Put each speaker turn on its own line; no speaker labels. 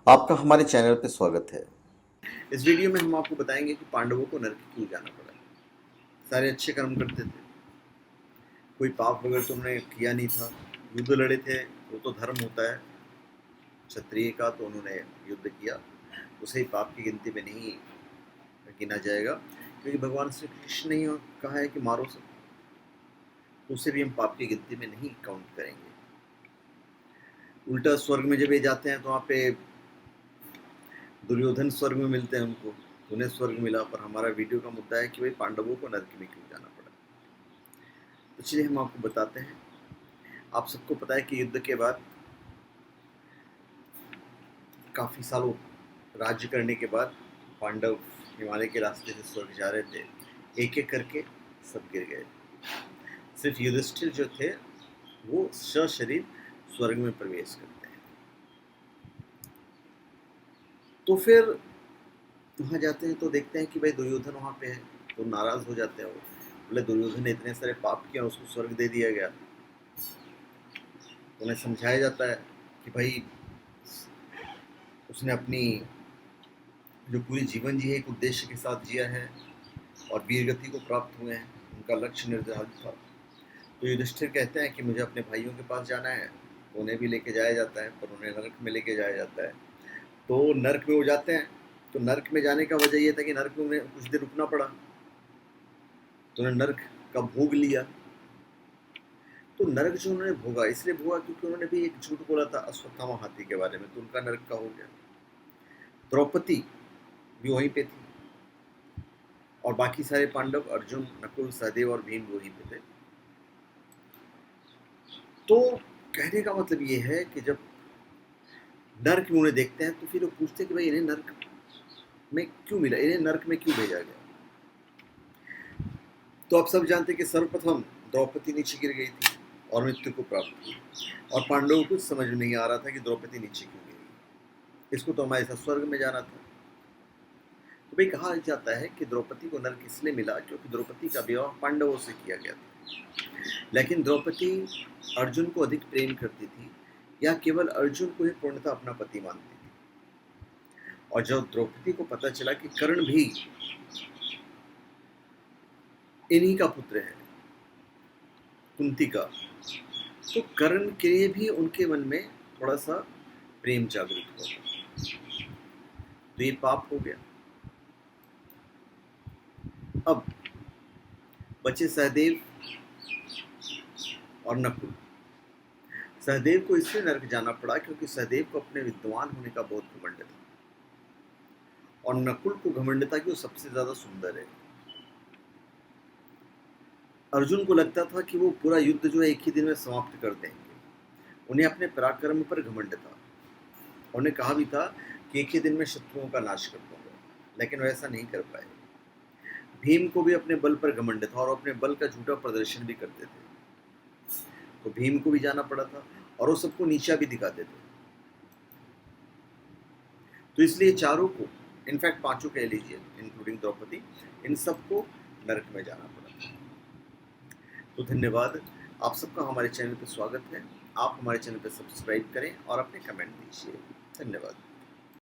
आपका हमारे चैनल पे स्वागत है।
इस वीडियो में हम आपको बताएंगे कि पांडवों को नरक क्यों जाना पड़ा। सारे अच्छे कर्म करते थे, कोई पाप वगैरह तो उन्होंने किया नहीं था। युद्ध लड़े थे, वो तो धर्म होता है क्षत्रिय का, तो उन्होंने युद्ध किया, उसे पाप की गिनती में नहीं गिना जाएगा, क्योंकि भगवान श्री कृष्ण ने कहा है कि मारो सब, तो उसे भी हम पाप की गिनती में नहीं काउंट करेंगे। उल्टा स्वर्ग में जब ये जाते हैं तो वहाँ पे दुर्योधन स्वर्ग में मिलते हैं उनको, उन्हें स्वर्ग मिला। पर हमारा वीडियो का मुद्दा है कि भाई पांडवों को नरक में क्यों जाना पड़ा। तो चलिए हम आपको बताते हैं। आप सबको पता है कि युद्ध के बाद काफ़ी सालों राज्य करने के बाद पांडव हिमालय के रास्ते से स्वर्ग जा रहे थे, एक एक करके सब गिर गए। सिर्फ युधिष्ठिर जो थे वो सशरीर स्वर्ग में प्रवेश करते हैं। तो फिर वहाँ जाते हैं तो देखते हैं कि भाई दुर्योधन वहाँ पे है, तो नाराज हो जाते हैं। वो बोले दुर्योधन ने इतने सारे पाप किए, उसको स्वर्ग दे दिया गया। उन्हें समझाया जाता है कि भाई उसने अपनी जो पूरी जीवन जी है एक उद्देश्य के साथ जिया है और वीर गति को प्राप्त हुए हैं, उनका लक्ष्य निर्धारित था। तो युधिष्ठिर कहते हैं कि मुझे अपने भाइयों के पास जाना है, तो उन्हें भी लेके जाया जाता है, पर उन्हें नरक में लेके जाया जाता है। तो नरक में वो जाते हैं, तो नरक में जाने का वजह ये था कि नरक में उन्हें कुछ देर रुकना पड़ा, तो उन्हें नरक का भोग लिया। तो नरक जो उन्होंने भोगा इसलिए भोगा क्योंकि उन्होंने भी एक झूठ बोला था अश्वत्थामा हाथी के बारे में, तो उनका नरक का हो गया। द्रौपदी भी वहीं पे थी और बाकी सारे पांडव अर्जुन, नकुल, सहदेव और भीम वहीं पे थे। तो कहने का मतलब ये है कि जब नर्क में उन्हें देखते हैं तो फिर वो पूछते हैं कि भाई इन्हें नर्क में क्यों मिला, इन्हें नर्क में क्यों भेजा गया। तो आप सब जानते हैं कि सर्वप्रथम द्रौपदी नीचे गिर गई थी और मृत्यु को प्राप्त की, और पांडवों को कुछ समझ में नहीं आ रहा था कि द्रौपदी नीचे क्यों गिरी, इसको तो हमारे साथ स्वर्ग में जाना था। तो भाई कहा जाता है कि द्रौपदी को नर्क इसलिए मिला क्योंकि द्रौपदी का विवाह पांडवों से किया गया था, लेकिन द्रौपदी अर्जुन को अधिक प्रेम करती थी या केवल अर्जुन को ही पूर्णतः अपना पति मानती थी। और जब द्रौपदी को पता चला कि कर्ण भी इन्हीं का पुत्र है, कुंती का, तो कर्ण के लिए भी उनके मन में थोड़ा सा प्रेम जागृत हुआ, तो ये पाप हो गया। अब बचे सहदेव और नकुल। सहदेव को इसलिए नरक जाना पड़ा क्योंकि सहदेव को अपने विद्वान होने का बहुत घमंड था, और नकुल को घमंड था कि वो सबसे ज्यादा सुंदर है। अर्जुन को लगता था कि वो पूरा युद्ध जो है एक ही दिन में समाप्त कर देंगे, उन्हें अपने पराक्रम पर घमंड था। उन्हें कहा भी था कि एक ही दिन में शत्रुओं का नाश कर दूंगा, लेकिन वैसा नहीं कर पाए। भीम को भी अपने बल पर घमंड था और अपने बल का झूठा प्रदर्शन भी करते थे, तो भीम को भी जाना पड़ा था और वो सबको नीचा भी दिखाते थे। तो इसलिए चारों को, इनफैक्ट पांचों कह लीजिए इंक्लूडिंग द्रौपदी, इन सबको नरक में जाना पड़ा था। तो धन्यवाद, आप सबका हमारे चैनल पर स्वागत है। आप हमारे चैनल पर सब्सक्राइब करें और अपने कमेंट दीजिए। धन्यवाद।